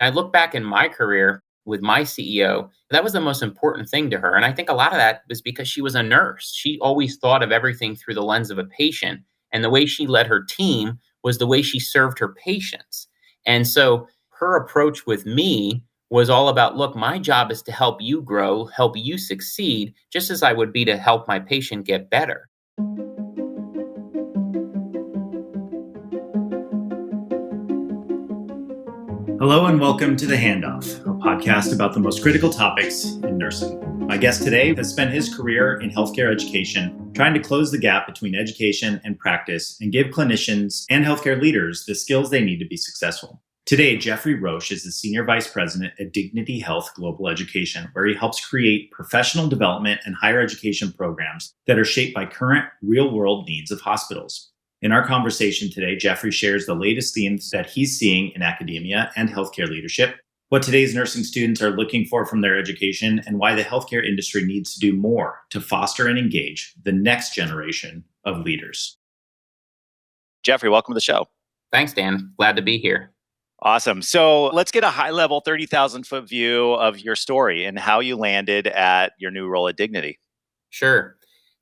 I look back in my career with my CEO, that was the most important thing to her. And I think a lot of that was because she was a nurse. She always thought of everything through the lens of a patient. And the way she led her team was the way she served her patients. And so her approach with me was all about, look, my job is to help you grow, help you succeed, just as I would be to help my patient get better. Hello and welcome to The Handoff, a podcast about the most critical topics in nursing. My guest today has spent his career in healthcare education, trying to close the gap between education and practice and give clinicians and healthcare leaders the skills they need to be successful. Today, Geoffrey Roche is the Senior Vice President at Dignity Health Global Education, where he helps create professional development and higher education programs that are shaped by current real-world needs of hospitals. In our conversation today, Geoffrey shares the latest themes that he's seeing in academia and healthcare leadership, what today's nursing students are looking for from their education, and why the healthcare industry needs to do more to foster and engage the next generation of leaders. Geoffrey, welcome to the show. Thanks, Dan. Glad to be here. Awesome. So let's get a high-level 30,000-foot view of your story and how you landed at your new role at Dignity. Sure.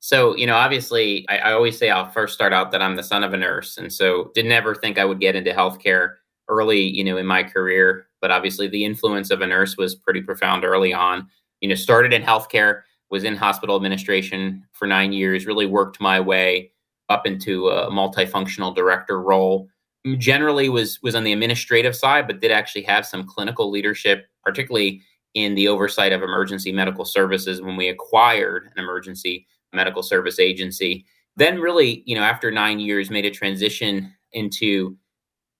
So, obviously, I always say I'll first start out that I'm the son of a nurse. And so didn't ever think I would get into healthcare early, in my career. But obviously, the influence of a nurse was pretty profound early on. Started in healthcare, was in hospital administration for 9 years, really worked my way up into a multifunctional director role. Generally was on the administrative side, but did actually have some clinical leadership, particularly in the oversight of emergency medical services when we acquired an emergency medical service agency. Then really, after 9 years, made a transition into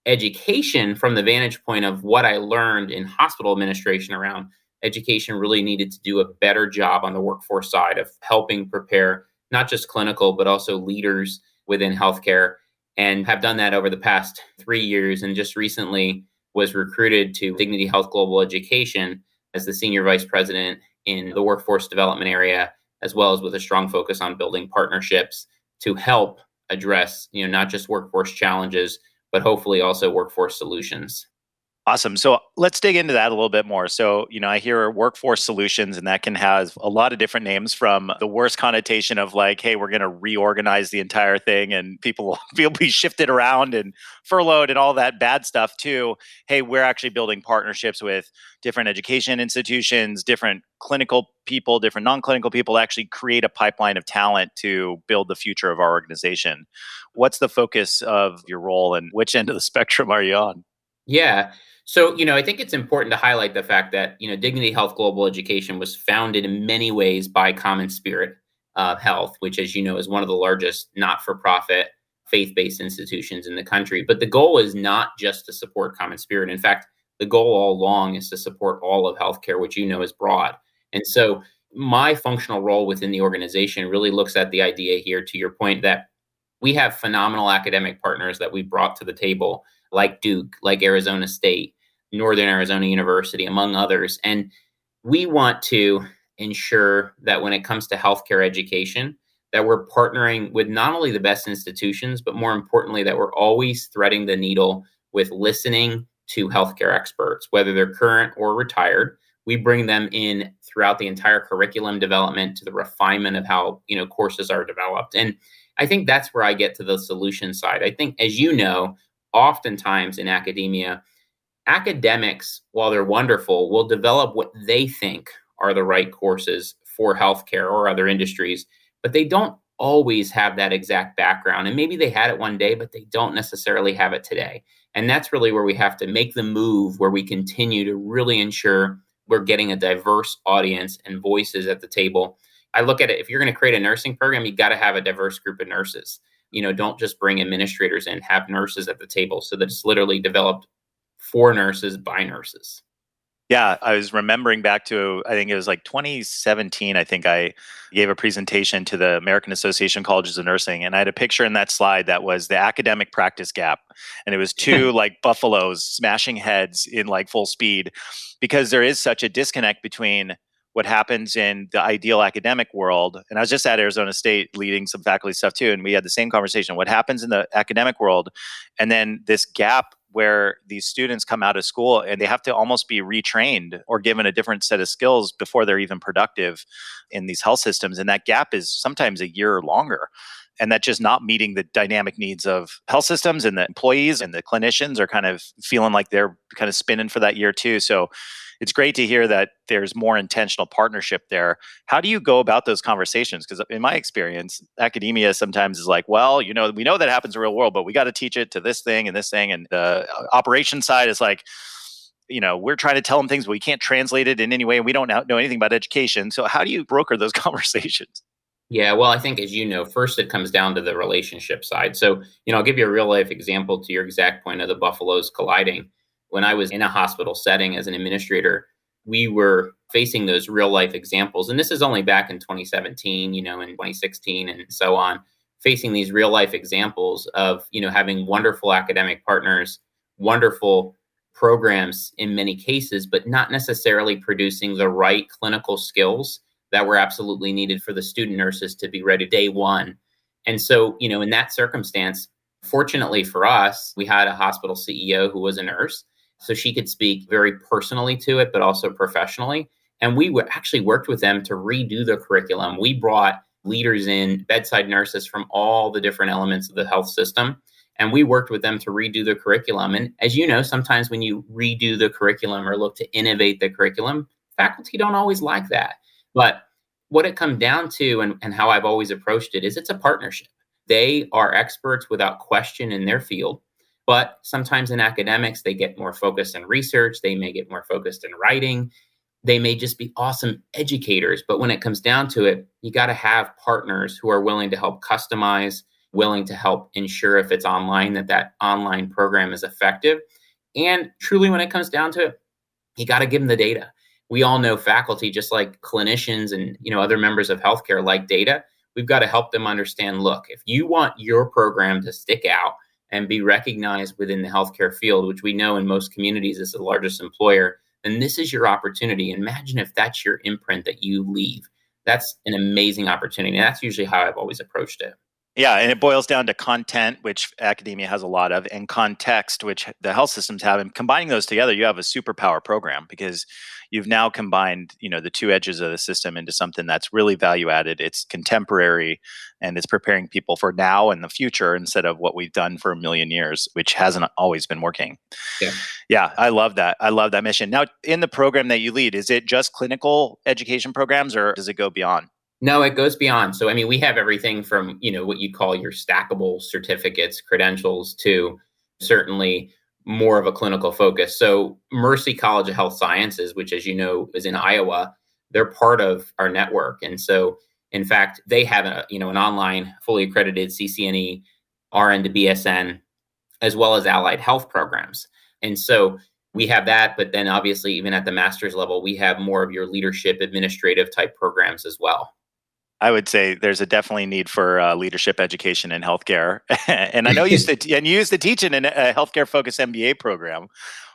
education from the vantage point of what I learned in hospital administration around education really needed to do a better job on the workforce side of helping prepare not just clinical, but also leaders within healthcare, and have done that over the past 3 years. And just recently was recruited to Dignity Health Global Education as the Senior Vice President in the workforce development area, as well as with a strong focus on building partnerships to help address, not just workforce challenges, but hopefully also workforce solutions. Awesome. So let's dig into that a little bit more. So, I hear workforce solutions, and that can have a lot of different names, from the worst connotation of like, hey, we're going to reorganize the entire thing and people will be shifted around and furloughed and all that bad stuff, to, hey, we're actually building partnerships with different education institutions, different clinical people, different non-clinical people, to actually create a pipeline of talent to build the future of our organization. What's the focus of your role, and which end of the spectrum are you on? Yeah. So, I think it's important to highlight the fact that, Dignity Health Global Education was founded in many ways by Common Spirit Health, which, as you know, is one of the largest not-for-profit faith-based institutions in the country. But the goal is not just to support Common Spirit. In fact, the goal all along is to support all of healthcare, which is broad. And so my functional role within the organization really looks at the idea here, to your point, that we have phenomenal academic partners that we brought to the table, like Duke, like Arizona State, Northern Arizona University, among others. And we want to ensure that when it comes to healthcare education, that we're partnering with not only the best institutions, but more importantly, that we're always threading the needle with listening to healthcare experts, whether they're current or retired. We bring them in throughout the entire curriculum development to the refinement of how, courses are developed. And I think that's where I get to the solution side. I think, as you know, oftentimes in academia, academics, while they're wonderful, will develop what they think are the right courses for healthcare or other industries, but they don't always have that exact background. And maybe they had it one day, but they don't necessarily have it today. And that's really where we have to make the move, where we continue to really ensure we're getting a diverse audience and voices at the table. I look at it, if you're going to create a nursing program, you got to have a diverse group of nurses. Don't just bring administrators in, have nurses at the table, so that it's literally developed for nurses by nurses. Yeah, I was remembering back to, I think it was like 2017, I think I gave a presentation to the American Association of Colleges of Nursing, and I had a picture in that slide that was the academic practice gap. And it was two like buffaloes smashing heads in like full speed, because there is such a disconnect between what happens in the ideal academic world. And I was just at Arizona State leading some faculty stuff too, and we had the same conversation. What happens in the academic world, and then this gap where these students come out of school and they have to almost be retrained or given a different set of skills before they're even productive in these health systems. And that gap is sometimes a year or longer. And that just not meeting the dynamic needs of health systems, and the employees and the clinicians are kind of feeling like they're kind of spinning for that year too. So it's great to hear that there's more intentional partnership there. How do you go about those conversations? Because in my experience, academia sometimes is like, well, we know that happens in the real world, but we got to teach it to this thing and this thing. And the operation side is like, we're trying to tell them things, but we can't translate it in any way. And we don't know anything about education. So how do you broker those conversations? Yeah, well, I think as you know, first it comes down to the relationship side. So, I'll give you a real life example to your exact point of the buffaloes colliding. When I was in a hospital setting as an administrator, we were facing those real life examples. And this is only back in 2017, in 2016 and so on, facing these real life examples of, having wonderful academic partners, wonderful programs in many cases, but not necessarily producing the right clinical skills that were absolutely needed for the student nurses to be ready day one. And so, in that circumstance, fortunately for us, we had a hospital CEO who was a nurse, so she could speak very personally to it, but also professionally. And we actually worked with them to redo the curriculum. We brought leaders in, bedside nurses from all the different elements of the health system, and we worked with them to redo the curriculum. And as you know, sometimes when you redo the curriculum or look to innovate the curriculum, faculty don't always like that. But what it comes down to, and how I've always approached it, is it's a partnership. They are experts without question in their field. But sometimes in academics, they get more focused in research. They may get more focused in writing. They may just be awesome educators. But when it comes down to it, you got to have partners who are willing to help customize, willing to help ensure if it's online, that online program is effective. And truly, when it comes down to it, you got to give them the data. We all know faculty, just like clinicians and other members of healthcare, like data. We've got to help them understand, look, if you want your program to stick out and be recognized within the healthcare field, which we know in most communities is the largest employer, then this is your opportunity. Imagine if that's your imprint that you leave. That's an amazing opportunity. And that's usually how I've always approached it. Yeah, and it boils down to content, which academia has a lot of, and context, which the health systems have. And combining those together, you have a superpower program, because you've now combined, the two edges of the system into something that's really value added. It's contemporary, and it's preparing people for now and the future instead of what we've done for a million years, which hasn't always been working. Yeah. Yeah, I love that. I love that mission. Now, in the program that you lead, is it just clinical education programs, or does it go beyond? No, it goes beyond. So, we have everything from, what you call your stackable certificates, credentials, to certainly more of a clinical focus. So Mercy College of Health Sciences, which, as you know, is in Iowa, they're part of our network. And so, in fact, they have an online, fully accredited CCNE, RN to BSN, as well as allied health programs. And so we have that, but then obviously, even at the master's level, we have more of your leadership, administrative type programs as well. I would say there's a definitely need for leadership education in healthcare. And I know you used to teach in a healthcare focused MBA program.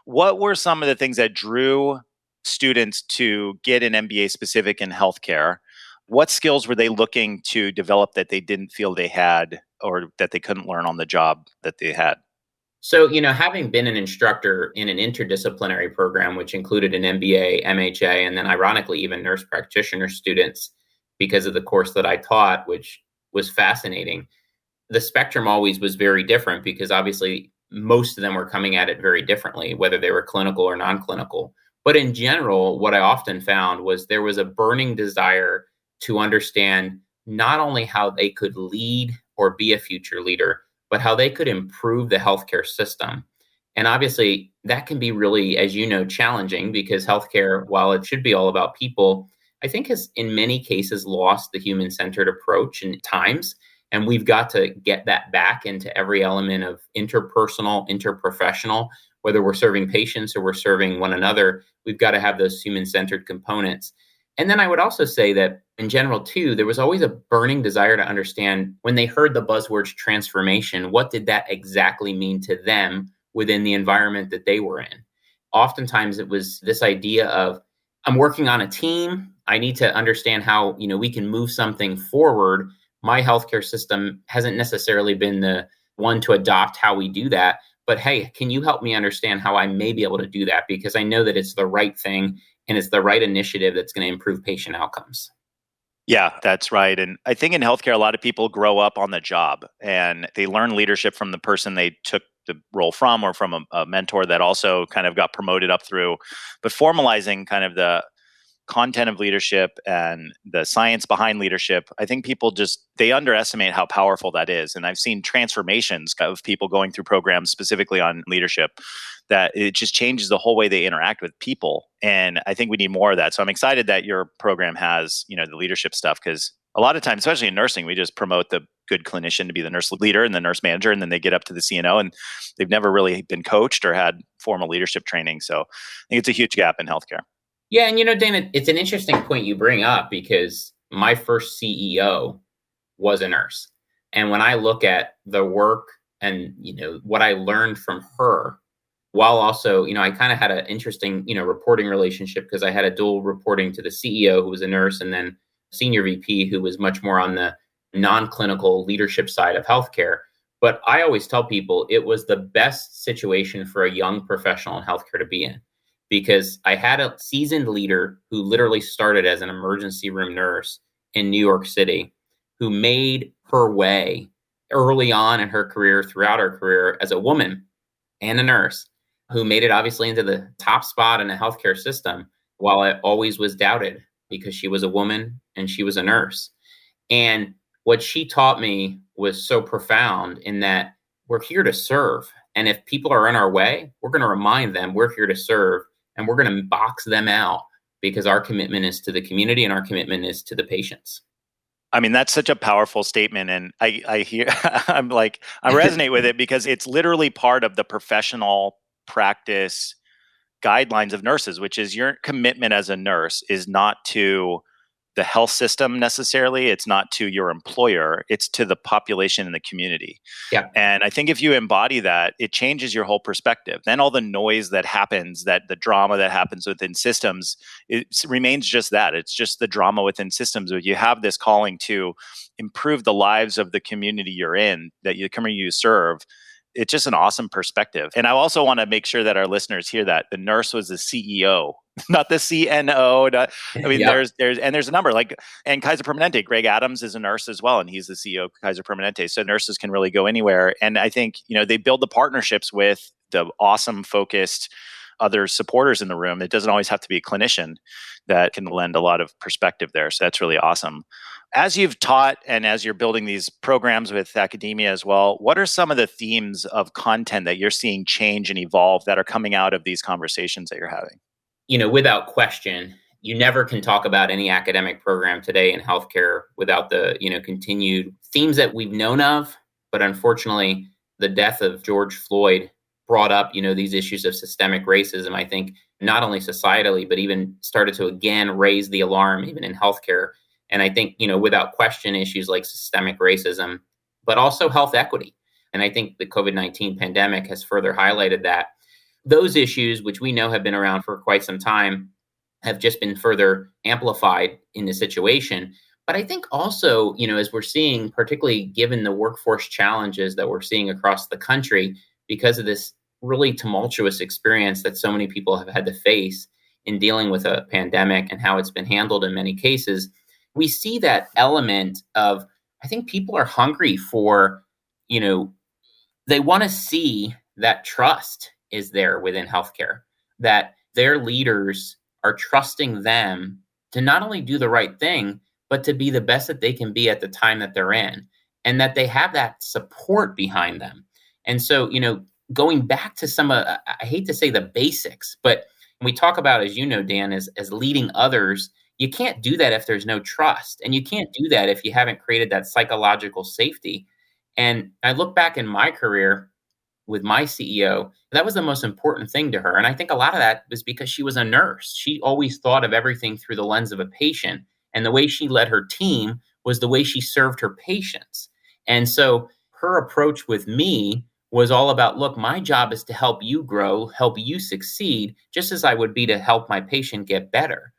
What were some of the things that drew students to get an MBA specific in healthcare? What skills were they looking to develop that they didn't feel they had, or that they couldn't learn on the job that they had? So, having been an instructor in an interdisciplinary program, which included an MBA, MHA, and then ironically, even nurse practitioner students, because of the course that I taught, which was fascinating, the spectrum always was very different, because obviously most of them were coming at it very differently, whether they were clinical or non-clinical. But in general, what I often found was there was a burning desire to understand not only how they could lead or be a future leader, but how they could improve the healthcare system. And obviously that can be really, as you know, challenging, because healthcare, while it should be all about people, I think has in many cases lost the human-centered approach in times. And we've got to get that back into every element of interpersonal, interprofessional, whether we're serving patients or we're serving one another. We've got to have those human-centered components. And then I would also say that in general, too, there was always a burning desire to understand, when they heard the buzzwords transformation, what did that exactly mean to them within the environment that they were in? Oftentimes it was this idea of, I'm working on a team, I need to understand how, we can move something forward. My healthcare system hasn't necessarily been the one to adopt how we do that. But hey, can you help me understand how I may be able to do that? Because I know that it's the right thing and it's the right initiative that's going to improve patient outcomes. Yeah, that's right. And I think in healthcare, a lot of people grow up on the job and they learn leadership from the person they took the role from, or from a mentor that also kind of got promoted up through. But formalizing kind of the content of leadership and the science behind leadership, I think people they underestimate how powerful that is. And I've seen transformations of people going through programs specifically on leadership, that it just changes the whole way they interact with people. And I think we need more of that. So I'm excited that your program has, the leadership stuff, because a lot of times, especially in nursing, we just promote the good clinician to be the nurse leader and the nurse manager, and then they get up to the CNO and they've never really been coached or had formal leadership training. So I think it's a huge gap in healthcare. Yeah, and Dana, it's an interesting point you bring up, because my first CEO was a nurse. And when I look at the work and, what I learned from her, while also, I kind of had an interesting, reporting relationship, because I had a dual reporting to the CEO, who was a nurse, and then senior VP, who was much more on the non-clinical leadership side of healthcare. But I always tell people it was the best situation for a young professional in healthcare to be in, because I had a seasoned leader who literally started as an emergency room nurse in New York City, who made her way early on in her career, throughout her career, as a woman and a nurse, who made it obviously into the top spot in the healthcare system, while it always was doubted because she was a woman and she was a nurse. And what she taught me was so profound, in that we're here to serve. And if people are in our way, we're going to remind them we're here to serve, and we're going to box them out, because our commitment is to the community and our commitment is to the patients. I mean, that's such a powerful statement. And I hear, I resonate with it, because it's literally part of the professional practice guidelines of nurses, which is your commitment as a nurse is not to the health system necessarily. It's not to your employer. It's to the population and the community. Yeah. And I think if you embody that, it changes your whole perspective. Then all the noise that happens, that the drama that happens within systems, it remains just that. It's just the drama within systems. But you have this calling to improve the lives of the community you're in, that you come you serve. It's just an awesome perspective. And I also want to make sure that our listeners hear that the nurse was the CEO, not the CNO. I mean, Yep. there's a number and Kaiser Permanente. Greg Adams is a nurse as well, and he's the CEO of Kaiser Permanente. So nurses can really go anywhere. And I think they build the partnerships with the awesome, focused other supporters in the room. It doesn't always have to be a clinician that can lend a lot of perspective there. So that's really awesome. As you've taught and as you're building these programs with academia as well, what are some of the themes of content that you're seeing change and evolve that are coming out of these conversations that you're having? Without question, you never can talk about any academic program today in healthcare without the, continued themes that we've known of. But unfortunately, the death of George Floyd brought up, these issues of systemic racism, I think, not only societally, but even started to again raise the alarm, even in healthcare. And I think, without question, issues like systemic racism, but also health equity. And I think the COVID-19 pandemic has further highlighted that. Those issues, which we know have been around for quite some time, have just been further amplified in the situation. But I think also, as we're seeing, particularly given the workforce challenges that we're seeing across the country, because of this really tumultuous experience that so many people have had to face in dealing with a pandemic and how it's been handled in many cases, we see that element of, I think people are hungry for, they want to see that trust is there within healthcare, that their leaders are trusting them to not only do the right thing, but to be the best that they can be at the time that they're in, and that they have that support behind them. And so, going back to some of, I hate to say the basics, but when we talk about, as Dan, as leading others, you can't do that if there's no trust. And you can't do that if you haven't created that psychological safety. And I look back in my career with my CEO, that was the most important thing to her. And I think a lot of that was because she was a nurse. She always thought of everything through the lens of a patient. And the way she led her team was the way she served her patients. And so her approach with me was all about, look, my job is to help you grow, help you succeed, just as I would be to help my patient get better.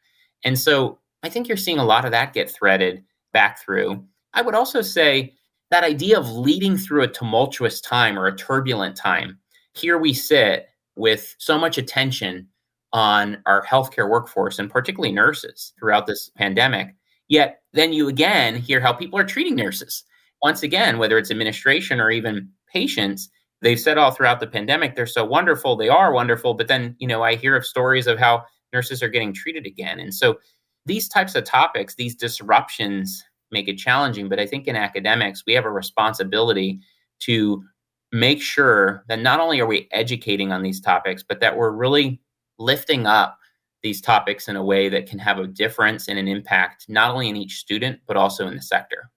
And so I think you're seeing a lot of that get threaded back through. I would also say that idea of leading through a tumultuous time or a turbulent time. Here we sit with so much attention on our healthcare workforce and particularly nurses throughout this pandemic. Yet then you again hear how people are treating nurses. Once again, whether it's administration or even patients, they've said all throughout the pandemic, they're so wonderful, they are wonderful. But then, I hear of stories of how nurses are getting treated again. And so these types of topics, these disruptions make it challenging. But I think in academics, we have a responsibility to make sure that not only are we educating on these topics, but that we're really lifting up these topics in a way that can have a difference and an impact, not only in each student, but also in the sector.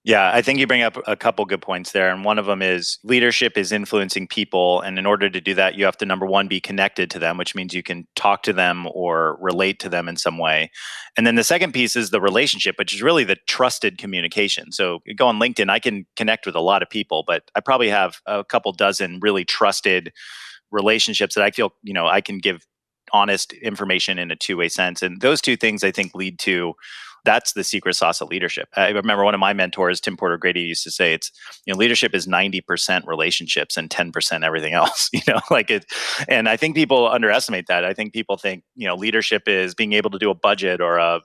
Yeah, I think you bring up a couple good points there. And one of them is leadership is influencing people. And in order to do that, you have to, number one, be connected to them, which means you can talk to them or relate to them in some way. And then the second piece is the relationship, which is really the trusted communication. So you go on LinkedIn, I can connect with a lot of people, but I probably have a couple dozen really trusted relationships that I feel, I can give honest information in a two-way sense. And those two things I think lead to that's the secret sauce of leadership. I remember one of my mentors, Tim Porter Grady, used to say it's, leadership is 90% relationships and 10% everything else, like it. And I think people underestimate that. I think people think, leadership is being able to do a budget or an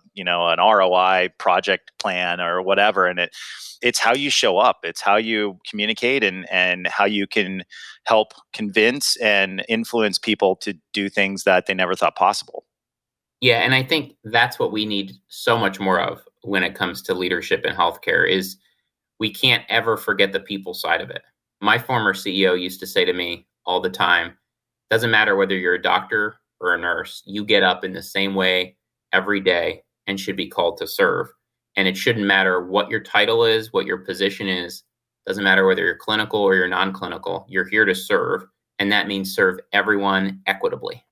ROI project plan or whatever. And it's how you show up. It's how you communicate and how you can help convince and influence people to do things that they never thought possible. Yeah, and I think that's what we need so much more of when it comes to leadership in healthcare is we can't ever forget the people side of it. My former CEO used to say to me all the time, doesn't matter whether you're a doctor or a nurse, you get up in the same way every day and should be called to serve. And it shouldn't matter what your title is, what your position is. Doesn't matter whether you're clinical or you're non-clinical. You're here to serve, and that means serve everyone equitably.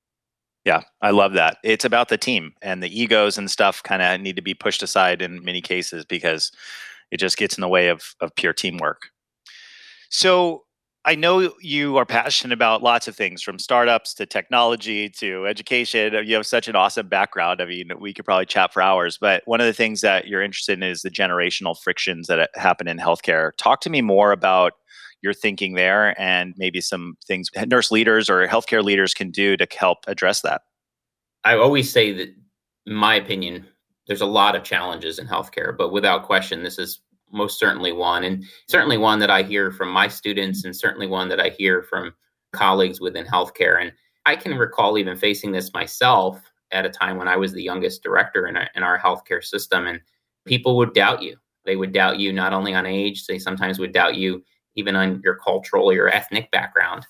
Yeah, I love that. It's about the team, and the egos and stuff kind of need to be pushed aside in many cases because it just gets in the way of pure teamwork. So I know you are passionate about lots of things from startups to technology to education. You have such an awesome background. I mean, we could probably chat for hours, but one of the things that you're interested in is the generational frictions that happen in healthcare. Talk to me more about your thinking there and maybe some things nurse leaders or healthcare leaders can do to help address that. I always say that, in my opinion, there's a lot of challenges in healthcare, but without question, this is most certainly one, and certainly one that I hear from my students, and certainly one that I hear from colleagues within healthcare. And I can recall even facing this myself at a time when I was the youngest director in our healthcare system, and people would doubt you. They would doubt you not only on age, they sometimes would doubt you even on your cultural or your ethnic background.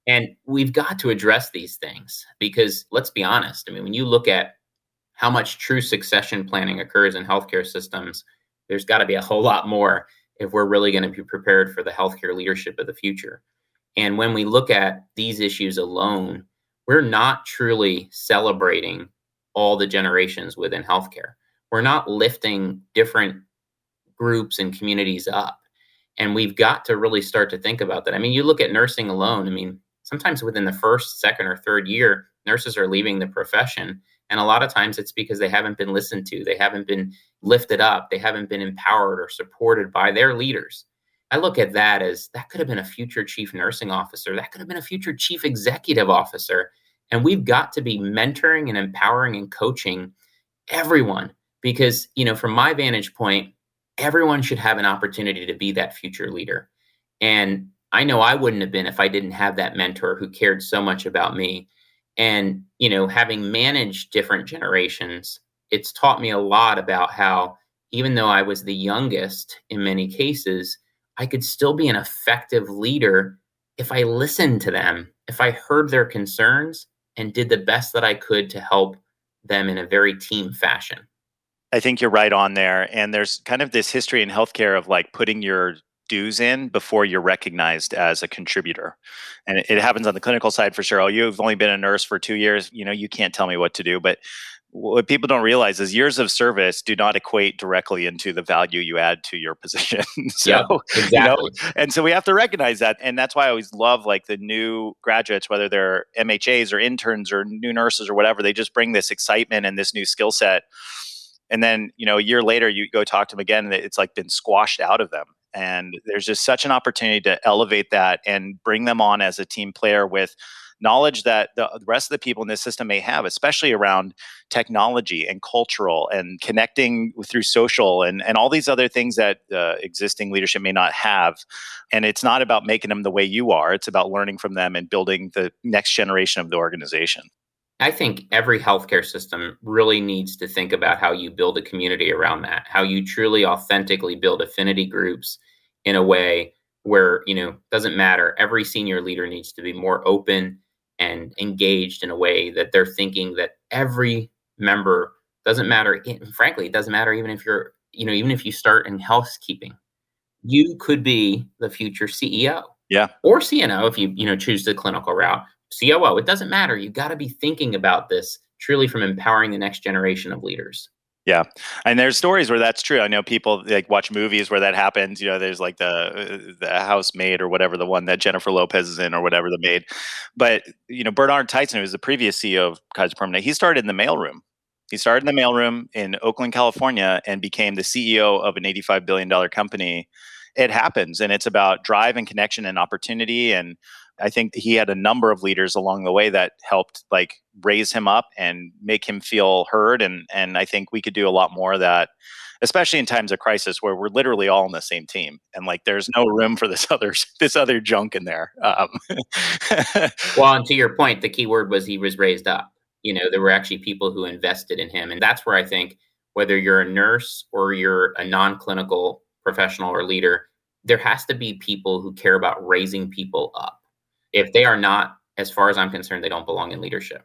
And we've got to address these things because let's be honest. I mean, when you look at how much true succession planning occurs in healthcare systems, there's got to be a whole lot more if we're really going to be prepared for the healthcare leadership of the future. And when we look at these issues alone, we're not truly celebrating all the generations within healthcare. We're not lifting different groups and communities up. And we've got to really start to think about that. I mean, you look at nursing alone. I mean, sometimes within the first, second, or third year, nurses are leaving the profession. And a lot of times it's because they haven't been listened to. They haven't been lifted up. They haven't been empowered or supported by their leaders. I look at that as that could have been a future chief nursing officer. That could have been a future chief executive officer. And we've got to be mentoring and empowering and coaching everyone because, from my vantage point, everyone should have an opportunity to be that future leader. And I know I wouldn't have been if I didn't have that mentor who cared so much about me. And, having managed different generations, it's taught me a lot about how, even though I was the youngest in many cases, I could still be an effective leader if I listened to them, if I heard their concerns and did the best that I could to help them in a very team fashion. I think you're right on there. And there's kind of this history in healthcare of like putting your dues in before you're recognized as a contributor. And it happens on the clinical side for sure. Oh, you've only been a nurse for 2 years. You can't tell me what to do. But what people don't realize is years of service do not equate directly into the value you add to your position. So, yep, exactly. And so we have to recognize that. And that's why I always love like the new graduates, whether they're MHAs or interns or new nurses or whatever, they just bring this excitement and this new skill set. And then, a year later, you go talk to them again, and it's like been squashed out of them. And there's just such an opportunity to elevate that and bring them on as a team player with knowledge that the rest of the people in this system may have, especially around technology and cultural and connecting through social and all these other things that existing leadership may not have. And it's not about making them the way you are. It's about learning from them and building the next generation of the organization. I think every healthcare system really needs to think about how you build a community around that, how you truly authentically build affinity groups in a way where, doesn't matter. Every senior leader needs to be more open and engaged in a way that they're thinking that every member doesn't matter. Frankly, it doesn't matter even if you're, even if you start in housekeeping, you could be the future CEO. Yeah. Or CNO if you, choose the clinical route. COO, it doesn't matter. You got to be thinking about this truly from empowering the next generation of leaders. Yeah. And there's stories where that's true. I know people like watch movies where that happens. There's like the housemaid or whatever, the one that Jennifer Lopez is in or whatever, the maid. But, Bernard Tyson, who was the previous CEO of Kaiser Permanente, he started in the mailroom. He started in the mailroom in Oakland, California, and became the CEO of an $85 billion company. It happens. And it's about drive and connection and opportunity. And I think he had a number of leaders along the way that helped like raise him up and make him feel heard. And I think we could do a lot more of that, especially in times of crisis where we're literally all on the same team. And like, there's no room for this other junk in there. Well, and to your point, the key word was he was raised up. There were actually people who invested in him. And that's where I think whether you're a nurse or you're a non-clinical professional or leader, there has to be people who care about raising people up. If they are not, as far as I'm concerned, they don't belong in leadership.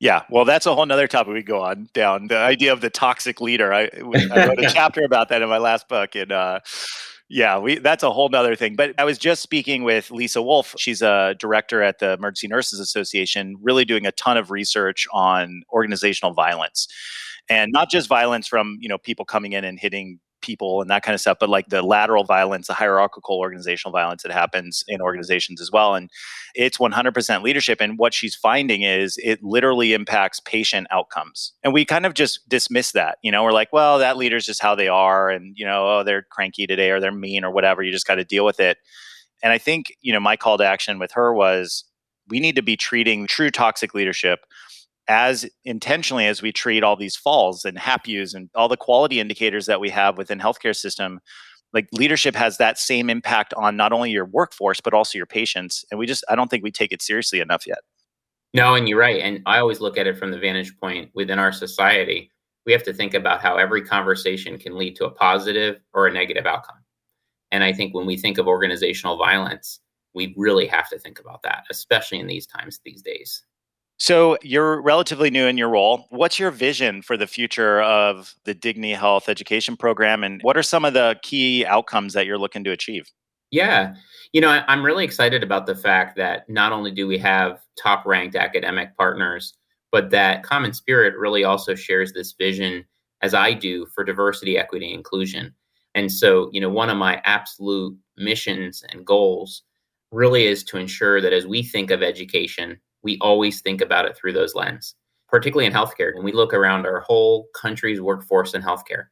Yeah, well, that's a whole nother topic we go on down. The idea of the toxic leader. I wrote a chapter about that in my last book, and that's a whole nother thing. But I was just speaking with Lisa Wolf. She's a director at the Emergency Nurses Association, really doing a ton of research on organizational violence, and not just violence from people coming in and hitting people and that kind of stuff, but like the lateral violence, the hierarchical organizational violence that happens in organizations as well. And it's 100% leadership. And what she's finding is it literally impacts patient outcomes. And we kind of just dismiss that, we're like, well, that leader's just how they are. And, oh, they're cranky today or they're mean or whatever. You just got to deal with it. And I think, my call to action with her was we need to be treating true toxic leadership as intentionally as we treat all these falls and HAPUs and all the quality indicators that we have within healthcare system. Like leadership has that same impact on not only your workforce, but also your patients. And I don't think we take it seriously enough yet. No, and you're right. And I always look at it from the vantage point within our society. We have to think about how every conversation can lead to a positive or a negative outcome. And I think when we think of organizational violence, we really have to think about that, especially in these times, these days. So you're relatively new in your role. What's your vision for the future of the Dignity Health Education Program? And what are some of the key outcomes that you're looking to achieve? Yeah. I'm really excited about the fact that not only do we have top ranked academic partners, but that Common Spirit really also shares this vision, as I do, for diversity, equity, and inclusion. And so, one of my absolute missions and goals really is to ensure that as we think of education, we always think about it through those lenses, particularly in healthcare. When we look around our whole country's workforce in healthcare,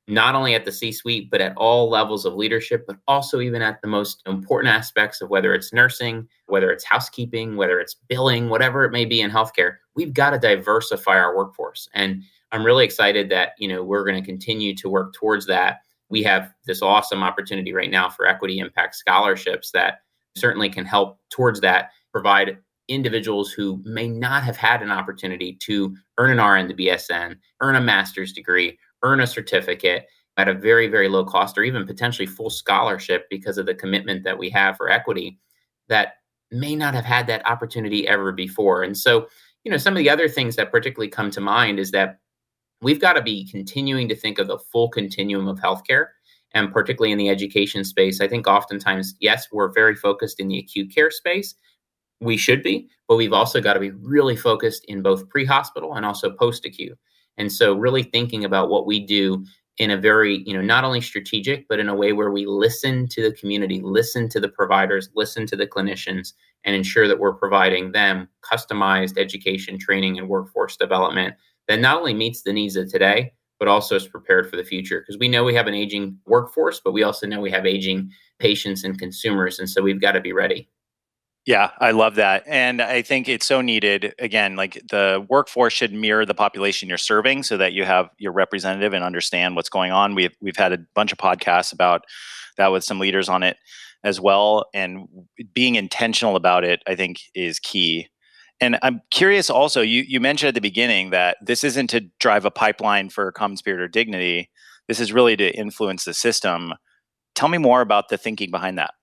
not only at the C-suite, but at all levels of leadership, but also even at the most important aspects of whether it's nursing, whether it's housekeeping, whether it's billing, whatever it may be in healthcare, we've got to diversify our workforce. And I'm really excited that, we're going to continue to work towards that. We have this awesome opportunity right now for equity impact scholarships that certainly can help towards that, provide individuals who may not have had an opportunity to earn an RN to BSN, earn a master's degree, earn a certificate at a very, very low cost, or even potentially full scholarship because of the commitment that we have for equity, that may not have had that opportunity ever before. And so, some of the other things that particularly come to mind is that we've got to be continuing to think of the full continuum of healthcare, and particularly in the education space. I think oftentimes, yes, we're very focused in the acute care space. We should be, but we've also got to be really focused in both pre-hospital and also post-acute. And so really thinking about what we do in a very, not only strategic, but in a way where we listen to the community, listen to the providers, listen to the clinicians, and ensure that we're providing them customized education, training, and workforce development that not only meets the needs of today, but also is prepared for the future. Because we know we have an aging workforce, but we also know we have aging patients and consumers. And so we've got to be ready. Yeah, I love that. And I think it's so needed. Again, like the workforce should mirror the population you're serving so that you have your representative and understand what's going on. We've had a bunch of podcasts about that with some leaders on it as well. And being intentional about it, I think, is key. And I'm curious also, you mentioned at the beginning that this isn't to drive a pipeline for common spirit or dignity. This is really to influence the system. Tell me more about the thinking behind that.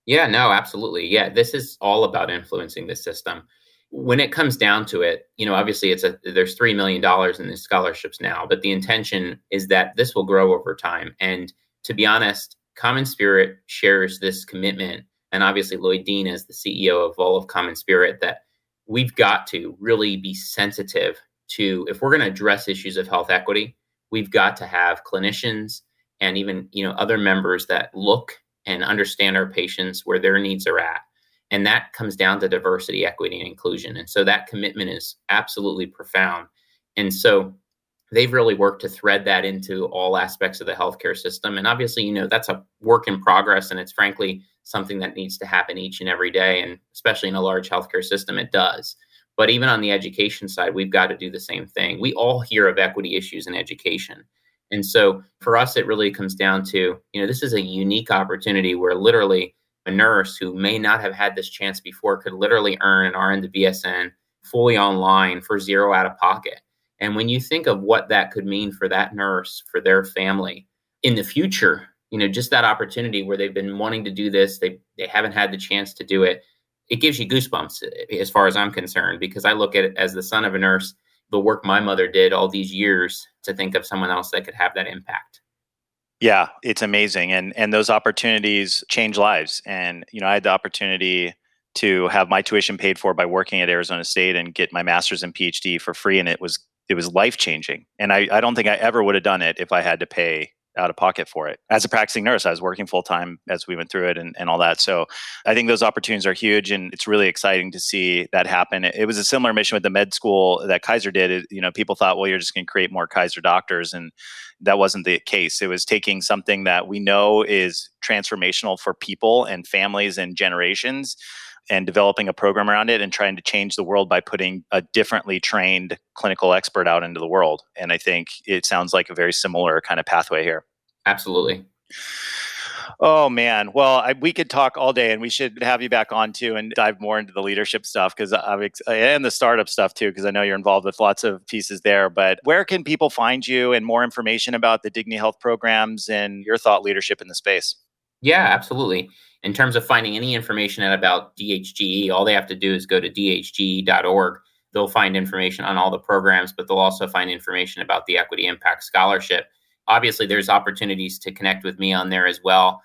Yeah, no, absolutely. Yeah, this is all about influencing the system. When it comes down to it, obviously there's $3 million in these scholarships now, but the intention is that this will grow over time. And to be honest, Common Spirit shares this commitment. And obviously Lloyd Dean is the CEO of all of Common Spirit, that we've got to really be sensitive to, if we're going to address issues of health equity, we've got to have clinicians and even, other members that look and understand our patients where their needs are at. And that comes down to diversity, equity, and inclusion. And so that commitment is absolutely profound. And so they've really worked to thread that into all aspects of the healthcare system. And obviously, that's a work in progress. And it's frankly something that needs to happen each and every day. And especially in a large healthcare system, it does. But even on the education side, we've got to do the same thing. We all hear of equity issues in education. And so for us, it really comes down to, this is a unique opportunity where literally a nurse who may not have had this chance before could literally earn an RN to BSN fully online for zero out of pocket. And when you think of what that could mean for that nurse, for their family in the future, just that opportunity where they've been wanting to do this, they haven't had the chance to do it. It gives you goosebumps as far as I'm concerned, because I look at it as the son of a nurse, the work my mother did all these years, to think of someone else that could have that impact. Yeah, it's amazing. And those opportunities change lives. And, I had the opportunity to have my tuition paid for by working at Arizona State and get my master's and PhD for free. And it was life-changing. And I don't think I ever would have done it if I had to pay out of pocket for it. As a practicing nurse, I was working full-time as we went through it and all that. So I think those opportunities are huge, and it's really exciting to see that happen. It was a similar mission with the med school that Kaiser did. People thought, well, you're just going to create more Kaiser doctors, and that wasn't the case. It was taking something that we know is transformational for people and families and generations, and developing a program around it and trying to change the world by putting a differently trained clinical expert out into the world. And I think it sounds like a very similar kind of pathway here. Absolutely. Oh, man. Well, we could talk all day, and we should have you back on too and dive more into the leadership stuff and the startup stuff too, because I know you're involved with lots of pieces there. But where can people find you and more information about the Dignity Health programs and your thought leadership in the space? Yeah, absolutely. In terms of finding any information about DHGE, all they have to do is go to dhge.org. They'll find information on all the programs, but they'll also find information about the Equity Impact Scholarship. Obviously, there's opportunities to connect with me on there as well.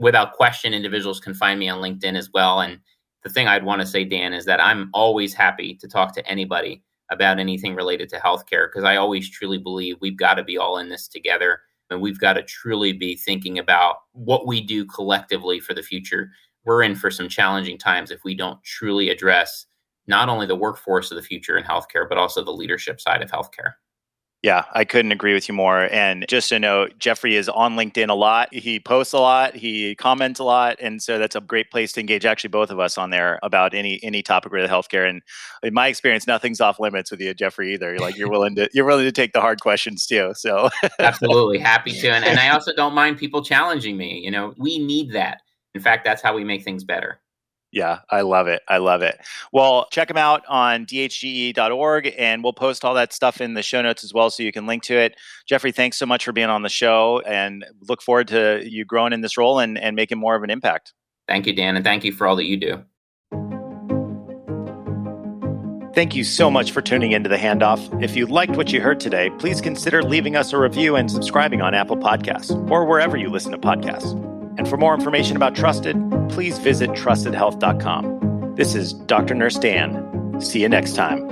Without question, individuals can find me on LinkedIn as well. And the thing I'd want to say, Dan, is that I'm always happy to talk to anybody about anything related to healthcare, because I always truly believe we've got to be all in this together. And we've got to truly be thinking about what we do collectively for the future. We're in for some challenging times if we don't truly address not only the workforce of the future in healthcare, but also the leadership side of healthcare. Yeah, I couldn't agree with you more. And just to note, Geoffrey is on LinkedIn a lot. He posts a lot. He comments a lot. And so that's a great place to engage actually both of us on there about any topic related to healthcare. And in my experience, nothing's off limits with you, Geoffrey, either. You're willing to take the hard questions too. So Absolutely. Happy to. And I also don't mind people challenging me. We need that. In fact, that's how we make things better. Yeah, I love it. I love it. Well, check them out on dhge.org, and we'll post all that stuff in the show notes as well so you can link to it. Geoffrey, thanks so much for being on the show, and look forward to you growing in this role and making more of an impact. Thank you, Dan, and thank you for all that you do. Thank you so much for tuning into The Handoff. If you liked what you heard today, please consider leaving us a review and subscribing on Apple Podcasts or wherever you listen to podcasts. And for more information about Trusted, please visit trustedhealth.com. This is Dr. Nurse Dan. See you next time.